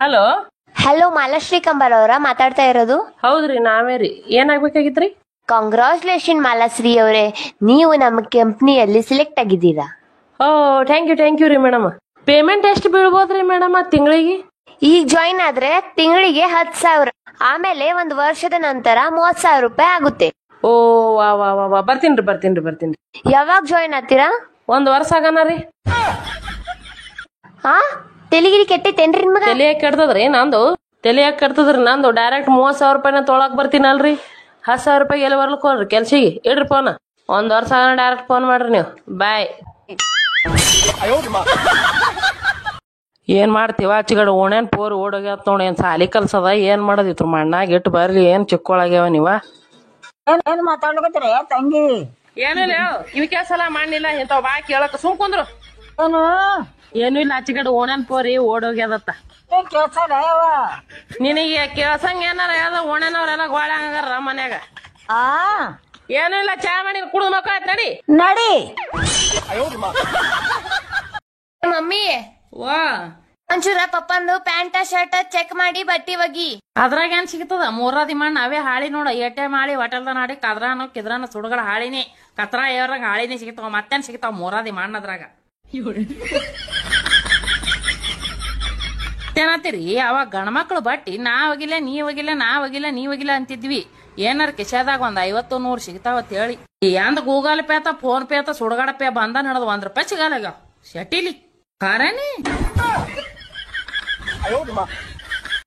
Hello hello Malashri Kambar ಅವರ ಮಾತಾಡ್ತಾ ಇರೋದು? ಹೌದ್ರಿ, ನಾವೇ ರೀ. ಏನಾಗ್ಬೇಕಾಗಿತ್ರಿ? ಕಾಂಗ್ರಾಚುಲೇಷನ್ ಮಾಲಾಶ್ರೀ ಅವರೇ, ನೀವು ನಮ್ಮ ಕಂಪ್ನಿಯಲ್ಲಿ ಸಿಲೆಕ್ಟ್ ಆಗಿದ್ದೀರಾ. ಓ, ಥ್ಯಾಂಕ್ ಯು ರೀ ಮೇಡಮ್. ಪೇಮೆಂಟ್ ಎಷ್ಟು ಬೀಳ್ಬೋದ್ರಿ ಮೇಡಮ್ ತಿಂಗಳಿಗೆ? ಈಗ ಜಾಯಿನ್ ಆದ್ರೆ ತಿಂಗಳಿಗೆ 10,000, ಆಮೇಲೆ 1 ವರ್ಷದ ನಂತರ 30,000 ರೂಪಾಯಿ ಆಗುತ್ತೆ. ಓ ವಾ ವಾ ವಾ ವಾ, ಬರ್ತೀನಿ. ಯಾವಾಗ ಜಾಯಿನ್ ಆಗ್ತೀರಾ? 1 ವರ್ಷ ಆಗನ ರೀ. ಹಾ, ತೆಲಿಗಿರಿ ಕೆಟ್ಟೈತೇನ್ರಿ ನಿಮ್ಗ? ತಲೆಯಾಗ ಕೆಡ್ತದ್ರಿ ನಂದು. ಡೈರೆಕ್ಟ್ 30,000 ರೂಪಾಯಿನ ತೊಳಕ್ ಬರ್ತೀನಲ್ರಿ. 10,000 ರೂಪಾಯಿ ಎಲ್ಲಿ ಬರ್ಲಿಕ್ಕೋಲ್ರಿ ಕೆಲ್ಸಿಗೆ. ಇಡ್ರಿ ಫೋನ್. 1 ವರ್ಷ ಆಗ ಡೈರೆಕ್ಟ್ ಫೋನ್ ಮಾಡ್ರಿ ನೀವು. ಬಾಯ್. ಏನ್ ಮಾಡ್ತೀವ ಆಚಿಗಡೆ ಓಣ್ಯಾನ್ ಪೋರ್ ಓಡೋಗ್ಯಾತ್ ನೋಡಿ. ಏನ್ ಸಾಲಿ ಕಲ್ಸದ ಏನ್ ಮಾಡೋದಿತ್ತು ಮಣ್ಣಾಗ ಇಟ್ಟು ಬರ್ಲಿ. ಏನ್ ಚಿಕ್ಕೊಳಗ್ಯಾವ ನೀವ? ಏನ್ ಮಾತಾಡ್ಲಕತ್ರಿ ತಂಗಿ? ಏನಿಲ್ಲ, ಇವ್ ಕೆಲ್ಸಲ ಮಾಡಿಲ್ಲ ಇಂಥವ್ ಬಾ ಕೇಳಕ್ ಸುಮ್ ಕುಂದ್ರು. ಏನು ಇಲ್ಲ, ಆಚಿಗಡೆ ಓಣ್ಯಾನ್ ಪೋರಿ ಓಡೋಗ್ಯಾದತ್ತ. ಕೇಳ್ಸಲ್ಲ ನಿನಗೆ ಕೇಳ್ಸಂಗ ಏನಾರ ಯಾವ್ದ ಓಣ್ಯಾನವ್ರೆಲ್ಲ ಗೋಳೆ ಹಂಗಾರ ಮನ್ಯಾಗ. ಏನು ಇಲ್ಲ, ಚಾ ಮಾಡಿ ಕುಡಿದ್ ಮಕ್ಕ ಆಯ್ತು. ನಡಿ. ಮಮ್ಮಿ, ವಾ, ಒಂಚೂರ ಪಪ್ಪಂದು ಪ್ಯಾಂಟ ಶರ್ಟ್ ಚೆಕ್ ಮಾಡಿ ಬಟ್ಟಿ ಒಗಿ. ಅದ್ರಾಗ ಏನ್ ಸಿಗ್ತದ? ಮೂರಾದಿ ಮಣ್ಣು ಅವೇ ಹಾಳಿ ನೋಡ. ಏಟೆ ಮಾಡಿ ಹೋಟೆಲ್ದ ನಾಡಿ ಕದ್ರಾನು ಕಿದ್ರಾನು ಸುಡುಗಡ ಹಾಳಿನಿ, ಕತ್ರ ಏವ್ರಂಗ ಹಾಳಿನಿ ಸಿಗ್ತಾವ. ಮತ್ತೇನ್ ಸಿಗ್ತಾವ ಮೂರಾದಿ ಮಣ್ಣು ಅದ್ರಾಗ? ಏನತ್ತೀರಿ? ಅವಾಗ ಗಂಡ್ಮಕ್ಳು ಬಟ್ಟಿ ನಾ ಒಗಿಲ್ಲ ನೀ ಒಗಿಲ್ಲ ಅಂತಿದ್ವಿ. ಏನಾರ ಕಿಶಾದಾಗ 50-100 ಸಿಗ್ತಾವತ್ ಹೇಳಿ. ಎಂದ ಗೂಗಲ್ ಪೇ ಆತ, ಫೋನ್ ಪೇ ಆತ, ಸುಡುಗಡ ಪೇ ಬಂದ ನಡೆದ 1 ರೂಪಾಯಿ ಸಿಗಲ್ಲ ಶಟಿಲಿ ಖಾರನೇ.